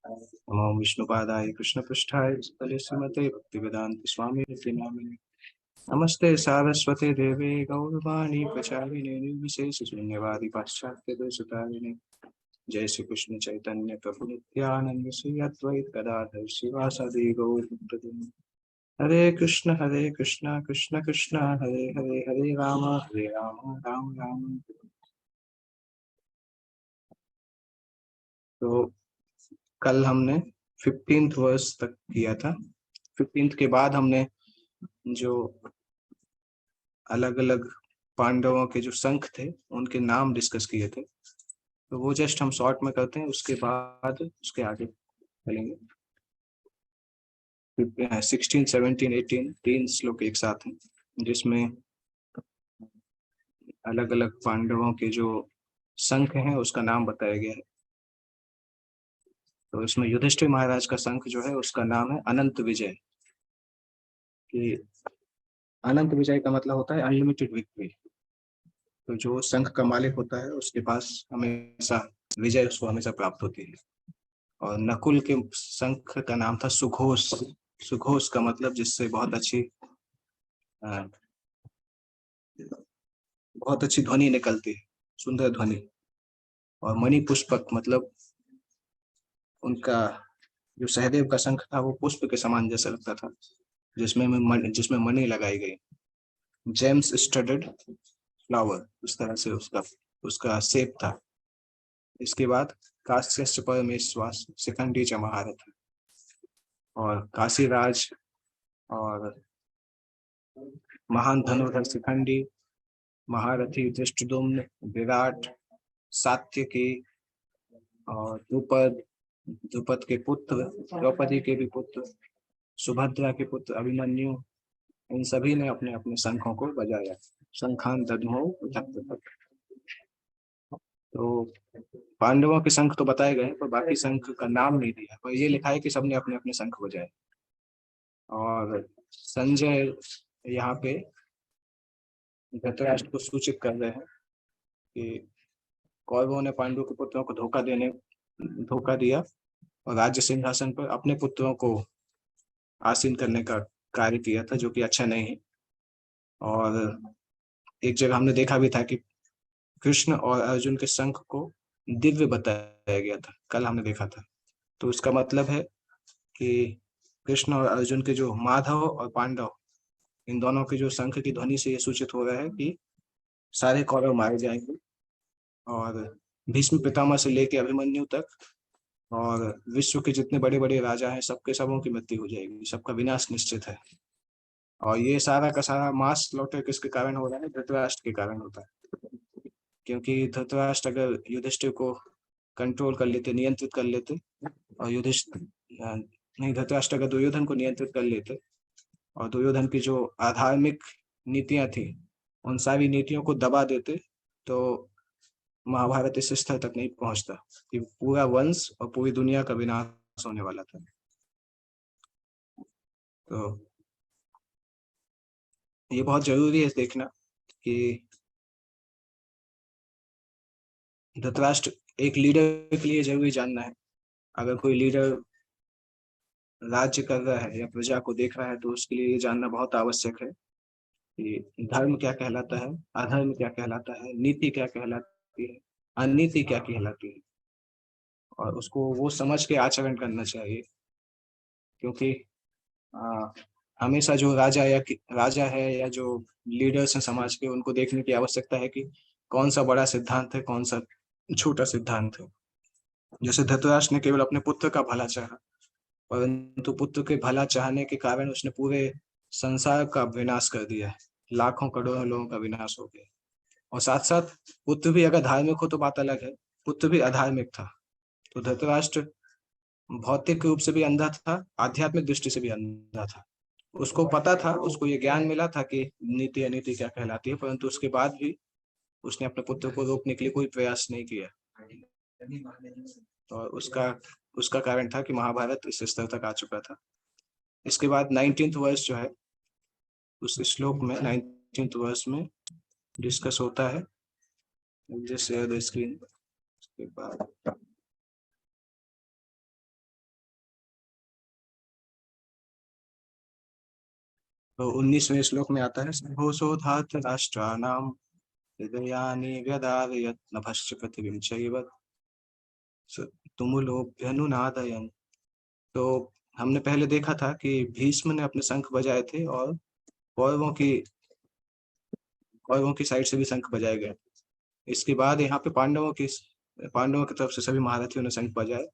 नमो विष्णुपादाय कृष्णपृष्ठाय स्थले श्रीमते भक्तिवेदांत स्वामी नामिने। नमस्ते सारस्वते देवे गौरवाणी प्रचारिणे निर्विशेष शून्यवादी पाश्चात्य देशतारिणे। जय श्री कृष्ण चैतन्य प्रभु नित्यानंद श्री अद्वैत गदाधर शिवासादि गौर भक्तवृंद। हरे कृष्ण कृष्ण कृष्ण हरे हरे, हरे राम राम राम। तो कल हमने 15th वर्ष तक किया था। 15th के बाद हमने जो अलग अलग पांडवों के जो संघ थे उनके नाम डिस्कस किए थे, तो वो जस्ट हम शॉर्ट में करते हैं, उसके बाद उसके आगे चलेंगे। 16, 17, 18 तीन श्लोक एक साथ हैं, जिसमें अलग अलग पांडवों के जो संघ हैं उसका नाम बताया गया है। तो इसमें युधिष्ठिर महाराज का संघ जो है उसका नाम है अनंत विजय। कि अनंत विजय का मतलब होता है अनलिमिटेड विक्ट्री। तो जो संघ का मालिक होता है उसके पास हमेशा विजय उसको हमेशा प्राप्त होती है। और नकुल के संघ का नाम था सुघोष। सुघोष का मतलब जिससे बहुत अच्छी ध्वनि निकलती है, सुंदर ध्वनि। और मणि पुष्पक मतलब उनका जो सहदेव का शंख था वो पुष्प के समान जैसा लगता था, जिसमें मणि लगाई गई, जेम्स स्टडेड फ्लावर, उस तरह से उसका उसका शेप था। इसके बाद काश्यप परमेश्वास शिखंडी च महारथ, और काशीराज और महान धनुर्धर शिखंडी, महारथी धृष्टद्युम्न, विराट, सात्यकी और द्रुपद, द्रुपद के पुत्र, द्रौपदी के भी पुत्र, सुभद्रा के पुत्र अभिमन्यु, इन सभी ने अपने अपने शंखों को बजाया। शंखान दद्मो तक तक। तो पांडवों के शंख तो बताए गए, पर बाकी शंख का नाम नहीं दिया, पर ये लिखा है कि सबने अपने अपने शंख बजाए। और संजय यहाँ पे धृतराष्ट्र को सूचित कर रहे हैं कि कौरवों ने पांडु के पुत्रों को धोखा दिया और राज्य सिंहासन पर अपने पुत्रों को आसीन करने का कार्य किया था, जो कि अच्छा नहीं है। और एक जगह हमने देखा भी था कि कृष्ण और अर्जुन के शंख को दिव्य बताया गया था, कल हमने देखा था। तो उसका मतलब है कि कृष्ण और अर्जुन के जो माधव और पांडव, इन दोनों के जो शंख की ध्वनि से ये सूचित हो रहा है कि सारे कौरव मारे जाएंगे, और भीष्म पितामह से लेकर अभिमन्यु तक और विश्व के जितने बड़े बड़े राजा हैं सबके सबों की मृत्यु हो जाएगी, सबका विनाश निश्चित है। और ये सारा का सारा मास लौटे किसके कारण हो रहा है? धृतराष्ट्र के कारण होता है। क्योंकि धृतराष्ट्र अगर युधिष्ठिर को कंट्रोल कर लेते, नियंत्रित कर लेते, और युधिष्ठिर नहीं, धृतराष्ट्र अगर दुर्योधन को नियंत्रित कर लेते और दुर्योधन की जो आधार्मिक नीतियां थी उन सारी नीतियों को दबा देते, तो महाभारत इस स्तर तक नहीं पहुंचता कि पूरा वंश और पूरी दुनिया का विनाश होने वाला था। तो ये बहुत जरूरी है देखना कि धृतराष्ट्र एक लीडर के लिए जरूरी जानना है। अगर कोई लीडर राज्य कर रहा है या प्रजा को देख रहा है तो उसके लिए ये जानना बहुत आवश्यक है कि धर्म क्या कहलाता है, अधर्म क्या कहलाता है, नीति क्या कहलाती है, अनीति क्या कहलाती है, और उसको वो समझ के आचरण करना चाहिए। क्योंकि आ, हमेशा जो राजा है या जो लीडर्स हैं समाज के, उनको देखने की आवश्यकता है कि कौन सा बड़ा सिद्धांत है, कौन सा छोटा सिद्धांत है। जैसे धृतराष्ट्र ने केवल अपने पुत्र का भला चाहा, परंतु पुत्र के भला चाहने के कारण उसने पूरे संसार का विनाश कर दिया, लाखों करोड़ों लोगों का विनाश हो गया। और साथ साथ पुत्र भी अगर धार्मिक हो तो बात अलग है, पुत्र भी अधार्मिक था। तो धृतराष्ट्र भौतिक रूप से भी अंधा था, आध्यात्मिक दृष्टि से भी अंधा था। उसको पता था, उसको ये ज्ञान मिला था कि नीति अनीति क्या कहलाती है, परंतु उसके बाद भी उसने अपने पुत्र को रोकने के लिए कोई प्रयास नहीं किया। और उसका कारण था कि महाभारत इस स्तर तक आ चुका था। इसके बाद 19th वर्ष जो है, उस श्लोक में 19th वर्ष में डिस्कस होता है, जैसे स्क्रीन के बाद तो 19वें श्लोक में आता है, घोषो धात राष्ट्राणाम हृदयानि व्यदारयत् नभश्च पृथिवीं चैव तुमुलोऽभ्यनुनादयन्। तो हमने पहले देखा था कि भीष्म ने अपने शंख बजाए थे और कौरवों की कौरवों की साइड से भी शंख बजाए गए। इसके बाद यहाँ पे पांडवों की तरफ से सभी महारथियों ने शंख बजाए।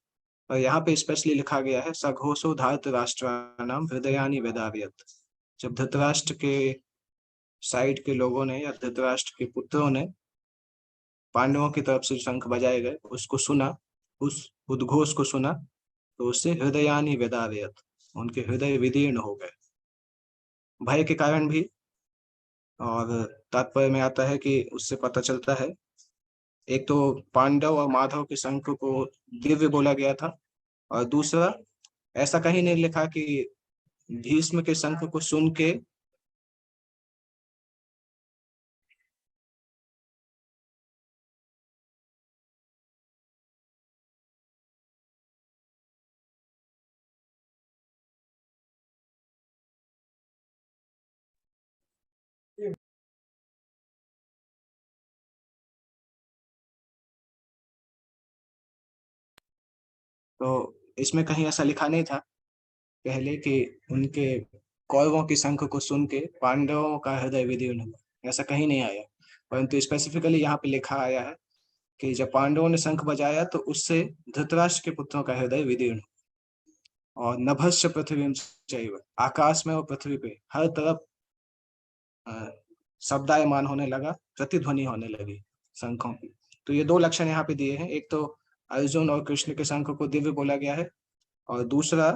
और यहाँ पे स्पेशली लिखा गया है, सघोषो धात राष्ट्राणाम हृदयानि व्यदारयत्। जब धृतराष्ट्र के साइड के लोगों ने या धृतराष्ट्र के पुत्रों ने पांडवों की तरफ से शंख बजाए गए उसको सुना, उस उद्घोष को सुना, तो उससे हृदयानि व्यदारयत्, उनके हृदय विदीर्ण हो गए भय के कारण भी। और तात्पर्य में आता है कि उससे पता चलता है, एक तो पांडव और माधव के शंख को दिव्य बोला गया था, और दूसरा ऐसा कहीं नहीं लिखा कि भीष्म के शंख को सुन के तो इसमें कहीं ऐसा लिखा नहीं था पहले कि उनके कौरवों की शंख को सुन के पांडवों का हृदय विदीर्ण हुआ, ऐसा कहीं नहीं आया। परंतु स्पेसिफिकली यहाँ पे लिखा आया है कि जब पांडवों ने शंख बजाया तो उससे धृतराष्ट्र के पुत्रों का हृदय विदीर्ण हुआ। और नभस्य पृथ्वी चैव, आकाश में और पृथ्वी पे हर तरफ अ, शब्दायमान होने लगा, प्रतिध्वनि होने लगी शंखों की। तो ये दो लक्षण यहाँ पे दिए हैं, एक तो अर्जुन और कृष्ण के शंख को दिव्य बोला गया है, और दूसरा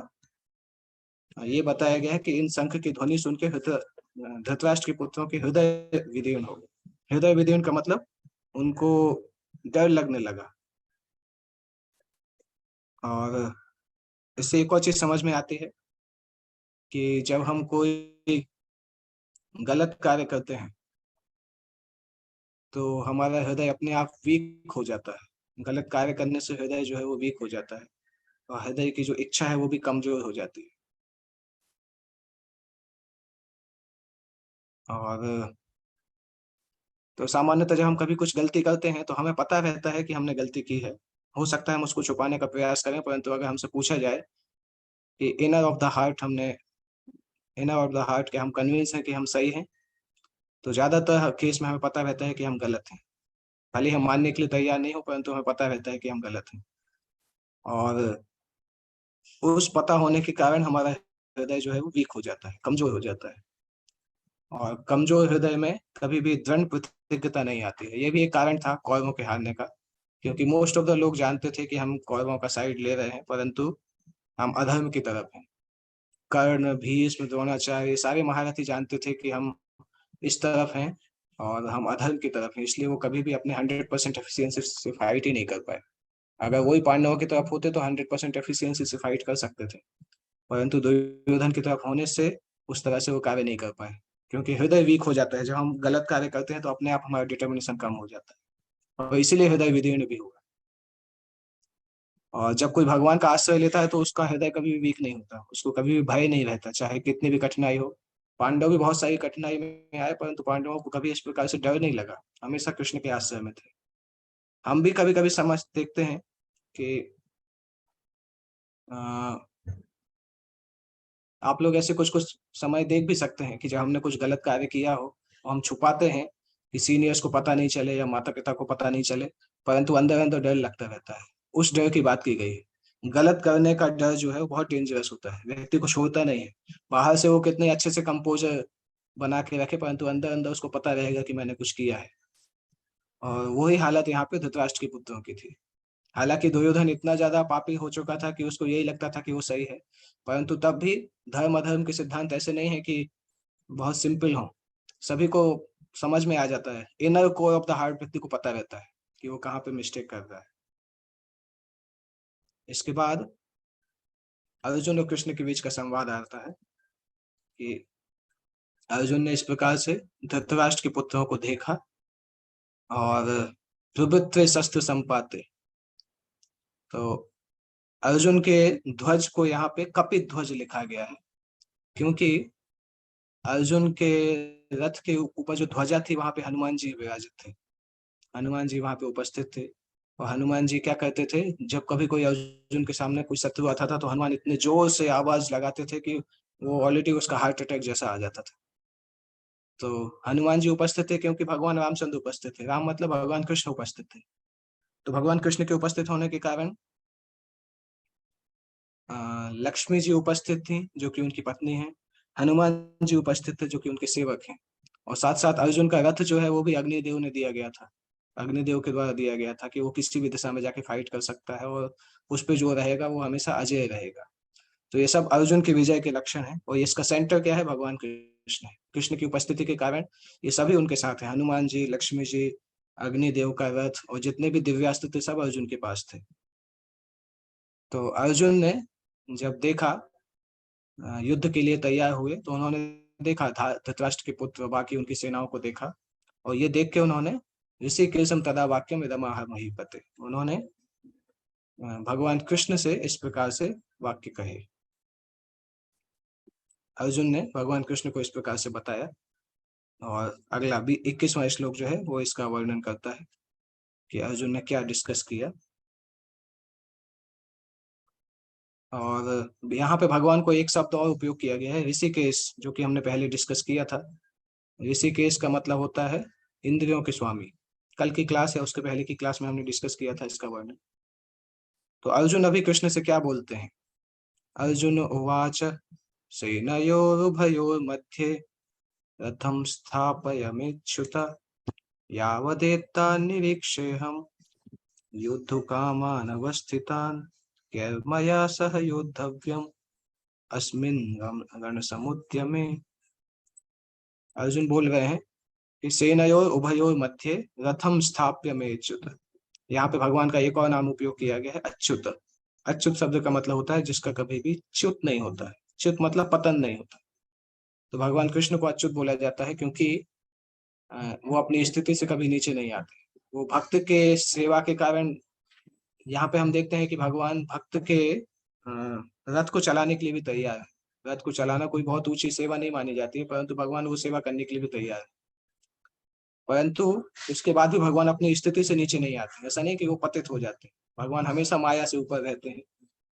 ये बताया गया है कि इन शंख की ध्वनि सुन के धृतराष्ट्र के पुत्रों के हृदय विदीर्ण हो गए। हृदय विदीर्ण का मतलब उनको डर लगने लगा। और इससे एक और चीज समझ में आती है कि जब हम कोई गलत कार्य करते हैं तो हमारा हृदय अपने आप वीक हो जाता है। गलत कार्य करने से हृदय जो है वो वीक हो जाता है, और हृदय की जो इच्छा है वो भी कमजोर हो जाती है। और तो सामान्यतः जब हम कभी कुछ गलती करते हैं तो हमें पता रहता है कि हमने गलती की है। हो सकता है हम उसको छुपाने का प्रयास करें, परंतु अगर हमसे पूछा जाए कि इनर ऑफ द हार्ट के हम कन्विंस हैं कि हम सही हैं, तो ज्यादातर केस में हमें पता रहता है कि हम गलत हैं। खाली हम मानने के लिए तैयार नहीं हो, परंतु हमें पता रहता है कि हम गलत हैं। और उस पता होने के कारण हमारा हृदय जो है वो वीक हो जाता है, कमजोर हो जाता है। और कमजोर हृदय में कभी भी दृढ़ प्रतिज्ञता नहीं आती है। ये भी एक कारण था कौरवों के हारने का, क्योंकि मोस्ट ऑफ द लोग जानते थे कि हम कौरवों का साइड ले रहे हैं, परंतु हम अधर्म की तरफ हैं। कर्ण, भीष्म, द्रोणाचार्य, ये सारे महारथी जानते थे कि हम इस तरफ हैं और हम अधर्म की तरफ हैं, इसलिए वो कभी भी अपने 100% एफिशिएंसी से फाइट ही नहीं कर पाए। अगर वही पांडवों की तरफ होते तो 100% एफिशिएंसी से फाइट कर सकते थे, परंतु दुर्योधन की तरफ होने से उस तरह से वो कार्य नहीं कर पाए। क्योंकि हृदय वीक हो जाता है, जब हम गलत कार्य करते हैं तो अपने आप हमारा डिटर्मिनेशन कम हो जाता है, और इसीलिए हृदय विदीर्ण भी हुआ। और जब कोई भगवान का आश्रय लेता है तो उसका हृदय कभी भी वीक नहीं होता, उसको कभी भी भय नहीं रहता, चाहे कितनी भी कठिनाई हो। पांडव भी बहुत सारी कठिनाई में आए, परंतु पांडवों को कभी इस प्रकार से डर नहीं लगा, हमेशा कृष्ण के आश्रय में थे। हम भी कभी कभी समझ देखते हैं कि आ, आप लोग ऐसे कुछ कुछ समय देख भी सकते हैं कि जब हमने कुछ गलत कार्य किया हो और हम छुपाते हैं कि सीनियर्स को पता नहीं चले या माता पिता को पता नहीं चले, परंतु अंदर अंदर डर लगता रहता है। उस डर की बात की गई है। गलत करने का डर जो है वो बहुत डेंजरस होता है, व्यक्ति को छोड़ता नहीं है। बाहर से वो कितने अच्छे से कंपोजर बना के रखे, परंतु अंदर अंदर उसको पता रहेगा कि मैंने कुछ किया है। और वही हालत यहाँ पे धृतराष्ट्र के पुत्रों की थी। हालांकि दुर्योधन इतना ज्यादा पापी हो चुका था कि उसको यही लगता था कि वो सही है, परंतु तब भी धर्म अधर्म के सिद्धांत ऐसे नहीं है कि बहुत सिंपल हो। सभी को समझ में आ जाता है, inner core of the heart व्यक्ति को पता रहता है कि वो कहाँ पे मिस्टेक कर रहा है। इसके बाद अर्जुन और कृष्ण के बीच का संवाद आता है कि अर्जुन ने इस प्रकार से धृतराष्ट्र के पुत्रों को देखा, और प्रवृत्ति शस्त्र संपाते। तो अर्जुन के ध्वज को यहाँ पे कपित ध्वज लिखा गया है, क्योंकि अर्जुन के रथ के ऊपर जो ध्वजा थी वहां पे हनुमान जी विराजित थे। हनुमान जी वहां पे उपस्थित थे। और हनुमान जी क्या करते थे, जब कभी कोई अर्जुन के सामने कोई शत्रु आता था तो हनुमान इतने जोर से आवाज लगाते थे कि वो ऑलरेडी उसका हार्ट अटैक जैसा आ जाता था। तो हनुमान जी उपस्थित थे क्योंकि भगवान रामचंद्र उपस्थित थे। राम मतलब भगवान कृष्ण उपस्थित थे। तो भगवान कृष्ण के उपस्थित होने के कारण लक्ष्मी जी उपस्थित थी जो कि उनकी पत्नी है। हनुमान जी उपस्थित थे जो कि उनके सेवक हैं। और साथ साथ अर्जुन का रथ जो है वो भी अग्निदेव ने दिया गया था। अग्निदेव के द्वारा दिया गया था कि वो किसी भी दिशा में जाके फाइट कर सकता है और उस पे जो रहेगा वो हमेशा अजय रहेगा। तो ये सब अर्जुन की विजय के लक्षण है। और इसका सेंटर क्या है, भगवान कृष्ण है। कृष्ण की उपस्थिति के कारण ये सभी उनके साथ है। हनुमान जी, लक्ष्मी जी, अग्निदेव का रथ और जितने भी दिव्यास्त्र थे सब अर्जुन के पास थे। तो अर्जुन ने जब देखा, युद्ध के लिए तैयार हुए तो उन्होंने देखा धृतराष्ट्र के पुत्र बाकी उनकी सेनाओं को देखा। और ये देख के उन्होंने ऋषिकेशम तदा वाक्यम इदमाह महीपते, उन्होंने भगवान कृष्ण से इस प्रकार से वाक्य कहे। अर्जुन ने भगवान कृष्ण को इस प्रकार से बताया। और अगला भी 21वां श्लोक जो है वो इसका वर्णन करता है कि अर्जुन ने क्या डिस्कस किया। और यहाँ पे भगवान को एक शब्द और उपयोग किया गया है, ऋषिकेश, जो कि हमने पहले डिस्कस किया था। ऋषिकेश का मतलब होता है इंद्रियों के स्वामी। कल की क्लास है उसके पहले की क्लास में हमने डिस्कस किया था इसका वर्णन। तो अर्जुन अभी कृष्ण से क्या बोलते हैं। अर्जुन उवाच सेनयोरुभयोर्मध्ये रथं स्थापयमेच्युत यावदेता निरीक्षेऽहं योद्धुकामान् अवस्थितान् कैर्मया सह योद्धव्यम् अस्मिन् रणसमुद्यमे। अर्जुन बोल रहे हैं कि सेनयोर उभयोर मध्य रथम स्थाप्य में अच्युत। यहाँ पे भगवान का एक और नाम उपयोग किया गया है, अच्युत। अच्युत शब्द का मतलब होता है जिसका कभी भी च्युत नहीं होता है। च्युत मतलब पतन नहीं होता। तो भगवान कृष्ण को अच्युत बोला जाता है क्योंकि वो अपनी स्थिति से कभी नीचे नहीं आते। वो भक्त के सेवा के कारण, यहाँ पे हम देखते हैं कि भगवान भक्त के रथ को चलाने के लिए भी तैयार है। रथ को चलाना कोई बहुत ऊंची सेवा नहीं मानी जाती है, परंतु भगवान वो सेवा करने के लिए भी तैयार है। परंतु उसके बाद भी भगवान अपनी स्थिति से नीचे नहीं आते। ऐसा नहीं कि वो पतित हो जाते। भगवान हमेशा माया से ऊपर रहते हैं।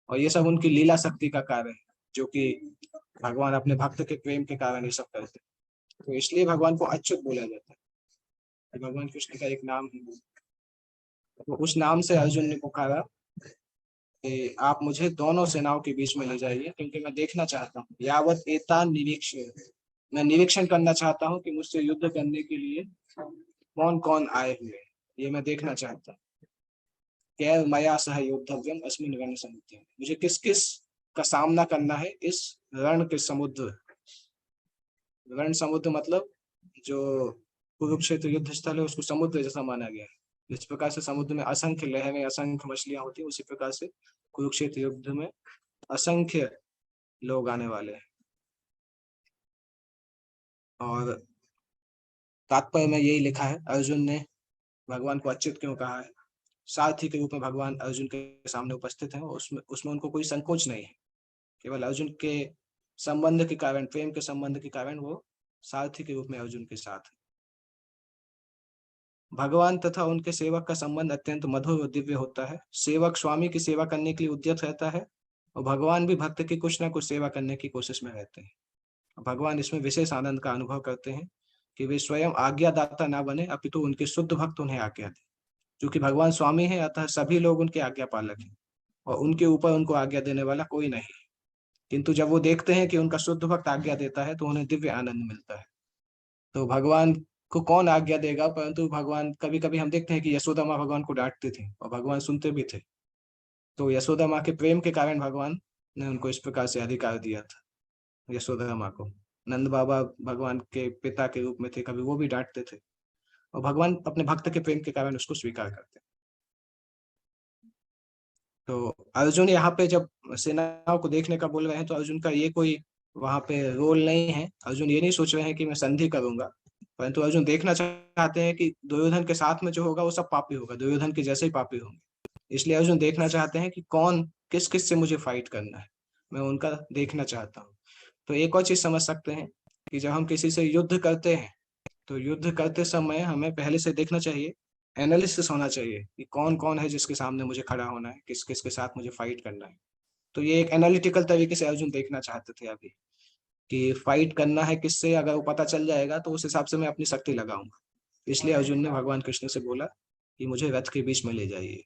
और ये सब उनकी लीला शक्ति का कार्य है, जो कि भगवान अपने भक्त के प्रेम के कारण ये सब करते हैं। तो इसलिए भगवान को अच्युत बोला जाता है। भगवान कृष्ण का एक नाम है। तो उस नाम से अर्जुन ने पुकारा कि आप मुझे दोनों सेनाओं के बीच में ले जाइए, क्योंकि मैं देखना चाहता हूँ यावत एता निरीक्ष, मैं निरीक्षण करना चाहता हूँ कि मुझसे युद्ध करने के लिए कौन कौन आए हुए हैं। ये मैं देखना चाहता हूँ। कैर मया सह योद्धव्यम अस्मिन् रण समुद्रे, मुझे किस किस का सामना करना है इस रण के समुद्र। रण समुद्र मतलब जो कुरुक्षेत्र युद्ध स्थल है उसको समुद्र जैसा माना गया है। जिस प्रकार से समुद्र में असंख्य लहरें, असंख्य मछलियां होती है, उसी प्रकार से कुरुक्षेत्र युद्ध में असंख्य लोग आने वाले हैं। और तात्पर्य में यही लिखा है, अर्जुन ने भगवान को अच्युत क्यों कहा है। सारथी के रूप में भगवान अर्जुन के सामने उपस्थित है और उसमें उसमें उनको कोई संकोच नहीं है। केवल अर्जुन के संबंध के कारण, प्रेम के संबंध के कारण वो सारथी के रूप में अर्जुन के साथ है। भगवान तथा उनके सेवक का संबंध अत्यंत मधुर और दिव्य होता है। सेवक स्वामी की सेवा करने के लिए उद्यत रहता है और भगवान भी भक्त की कुछ ना कुछ सेवा करने की कोशिश में रहते हैं। भगवान इसमें विशेष आनंद का अनुभव करते हैं कि वे स्वयं आज्ञादाता ना बने, अपितु उनके शुद्ध भक्त उन्हें आज्ञा दें। क्योंकि भगवान स्वामी है, अतः सभी लोग उनके आज्ञा पालक हैं और उनके ऊपर उनको आज्ञा देने वाला कोई नहीं है। किंतु जब वो देखते हैं कि उनका शुद्ध भक्त आज्ञा देता है तो उन्हें दिव्य आनंद मिलता है। तो भगवान को कौन आज्ञा देगा, परंतु भगवान, कभी कभी हम देखते हैं कि यशोदा माँ भगवान को डांटते थे और भगवान सुनते भी थे। तो यशोदा माँ के प्रेम के कारण भगवान ने उनको इस प्रकार से अधिकार दिया था। यशोदा माँ को नंद बाबा भगवान के पिता के रूप में थे, कभी वो भी डांटते थे और भगवान अपने भक्त के प्रेम के कारण उसको स्वीकार करते। तो अर्जुन यहाँ पे जब सेनाओं को देखने का बोल रहे हैं तो अर्जुन का ये कोई वहां पे रोल नहीं है। अर्जुन ये नहीं सोच रहे हैं कि मैं संधि करूंगा, परंतु अर्जुन देखना चाहते हैं कि दुर्योधन के साथ में जो होगा वो सब पापी होगा, दुर्योधन के जैसे ही पापी होंगे। इसलिए अर्जुन देखना चाहते हैं कि कौन किस किस से मुझे फाइट करना है, मैं उनका देखना चाहता हूँ। तो एक और चीज समझ सकते हैं कि जब हम किसी से युद्ध करते हैं तो युद्ध करते समय हमें पहले से देखना चाहिए, एनालिसिस होना चाहिए कि कौन कौन है जिसके सामने मुझे खड़ा होना है, किस किस के साथ मुझे फाइट करना है। तो ये एक एनालिटिकल तरीके से अर्जुन देखना चाहते थे अभी, कि फाइट करना है किससे, अगर वो पता चल जाएगा तो उस हिसाब से मैं अपनी शक्ति लगाऊंगा। इसलिए अर्जुन ने भगवान कृष्ण से बोला कि मुझे रथ के बीच में ले जाइए।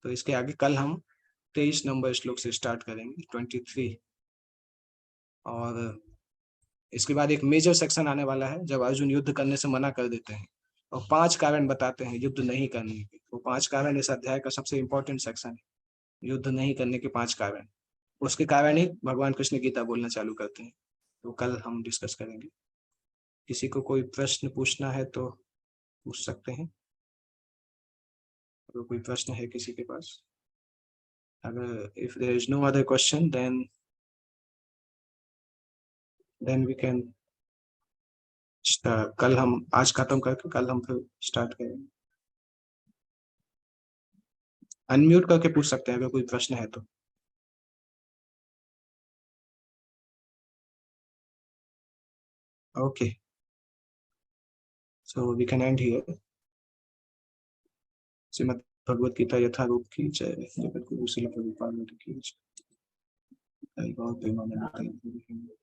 तो इसके आगे कल हम 23 नंबर श्लोक से स्टार्ट करेंगे, 23। और इसके बाद एक मेजर सेक्शन आने वाला है जब अर्जुन युद्ध करने से मना कर देते हैं और 5 कारण बताते हैं युद्ध नहीं करने के। वो 5 कारण इस अध्याय का सबसे इंपॉर्टेंट सेक्शन है, युद्ध नहीं करने के 5 कारण। उसके कारण ही भगवान कृष्ण गीता बोलना चालू करते हैं। तो कल हम डिस्कस करेंगे। किसी को कोई प्रश्न पूछना है तो पूछ सकते हैं, अगर कोई प्रश्न है किसी के पास। अगर if there is no other question then we can कल हम आज खत्म करके कल हम फिर स्टार्ट करेंगे। अनम्यूट करके पूछ सकते हैं अगर कोई प्रश्न है तो। Okay, so we can end here. Srimad Bhagavad Gita Yatharup की जय। जगत गुरु श्रील प्रभुपाद की जय। बहुत प्रेमानंद।